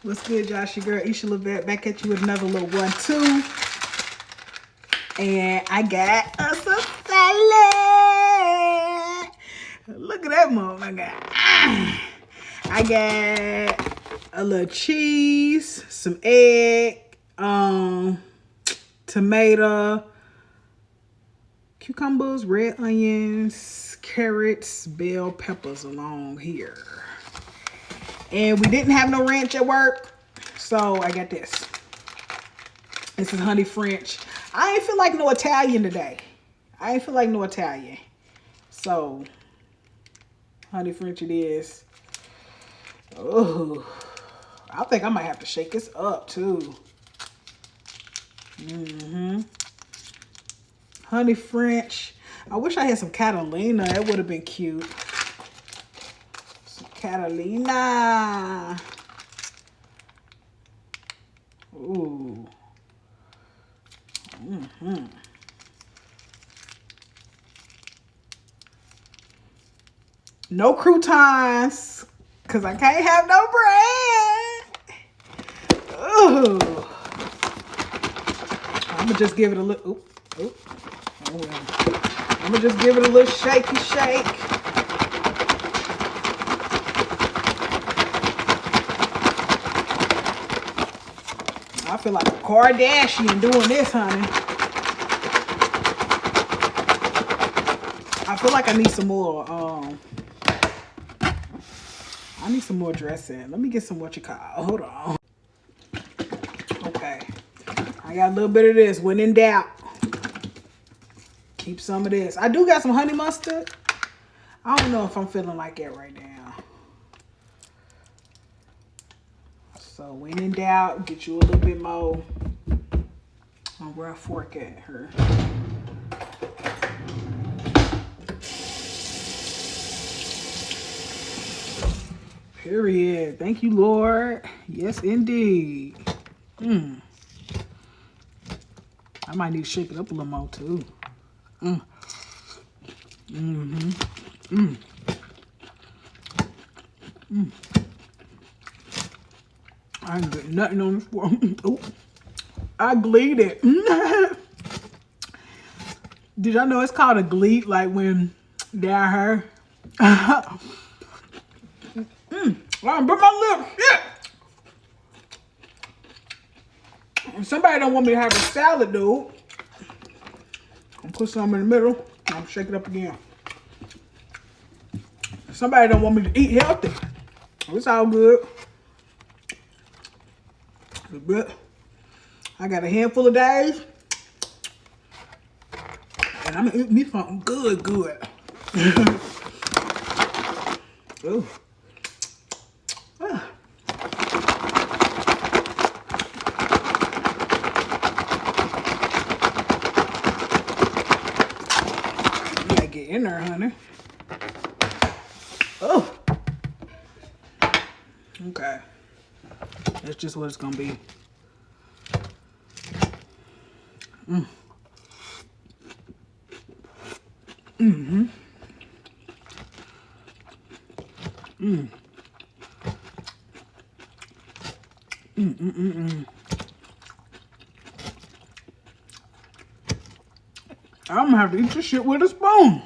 What's good, Josh? Your girl, Isha Levette, back at you with another little 1-2. And I got us a salad. Look at that motherfucker. I got a little cheese, some egg, tomato, cucumbers, red onions, carrots, bell peppers along here. And we didn't have no ranch at work, so I got this. This is honey French. I ain't feel like no Italian today. So, honey French it is. Oh, I think I might have to shake this up too. Honey French. I wish I had some Catalina. That would have been cute. Some Catalina. Ooh. No croutons, because I can't have no bread. Ooh. I'm going to just give it a little, I'm going to just give it a little shaky shake. I feel like a Kardashian doing this, honey. I feel like I need some more, dressing. Let me get some hold on. Okay. I got a little bit of this. When in doubt, keep some of this. I do got some honey mustard. I don't know if I'm feeling like that right now. So when in doubt, get you a little bit more. Where I fork at her. Period. Thank you, Lord. Yes, indeed. I might need to shake it up a little more, too. I ain't getting nothing on this one. Oh, I gleed it. Did y'all know it's called a gleed? Like when down her. I bit my lip. Yeah. Somebody don't want me to have a salad, dude. I'll put some in the middle. I'll shake it up again. Somebody don't want me to eat healthy. It's all good. But I got a handful of days. And I'm gonna eat me something good. Ooh. In there, honey. Oh. Okay. That's just what it's gonna be. I'm gonna have to eat this shit with a spoon.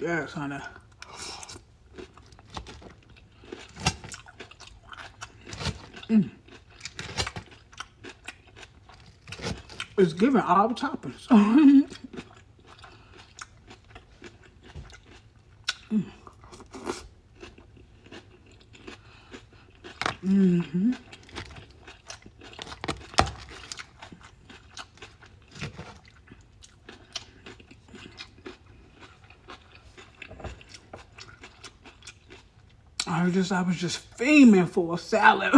Yes, honey. It's giving all the toppings. I was just fiending for a salad.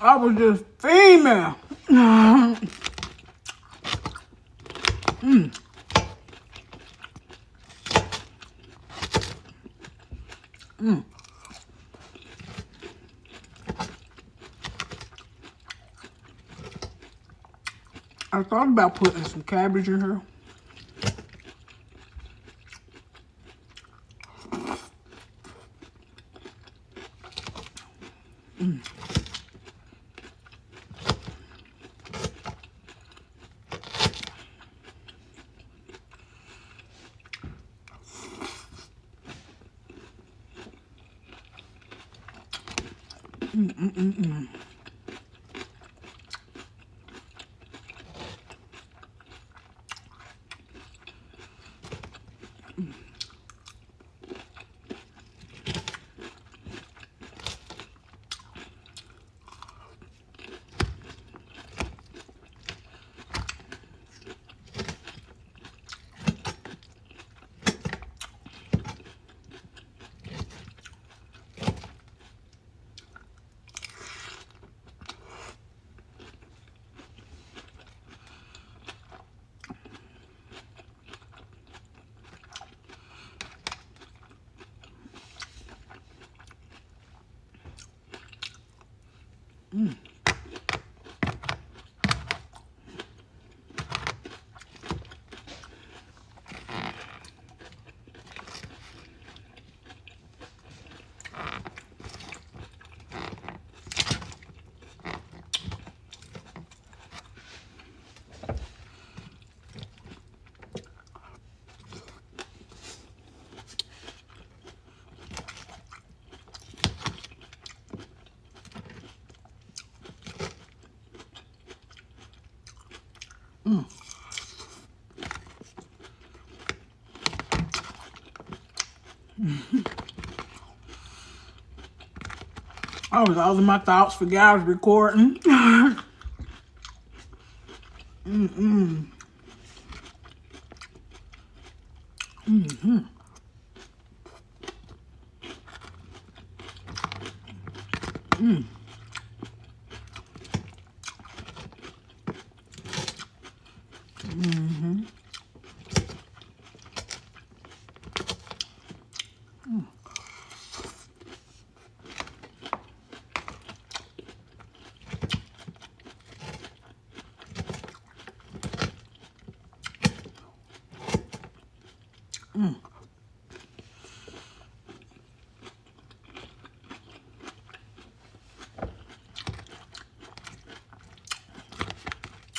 I was just female. I thought about putting some cabbage in here. I was all in my thoughts. Forgot I was recording.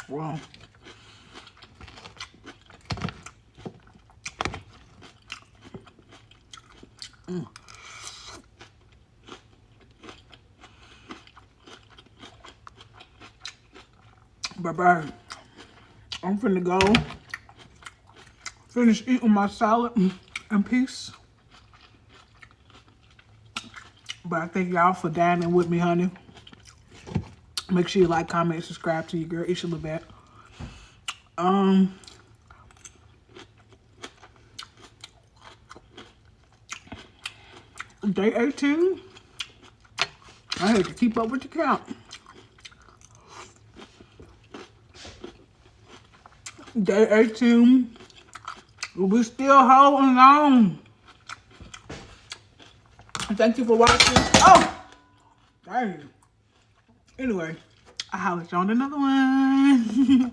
Wow. Bye-bye. I'm finna go finish eating my salad in peace. But I thank y'all for dining with me, honey. Make sure you like, comment, subscribe to your girl, Isha Levette. Day 18. I had to keep up with the count. Day 18. We're still holding on. Thank you for watching. Oh! Dang. Anyway, I'll holler at you on another one.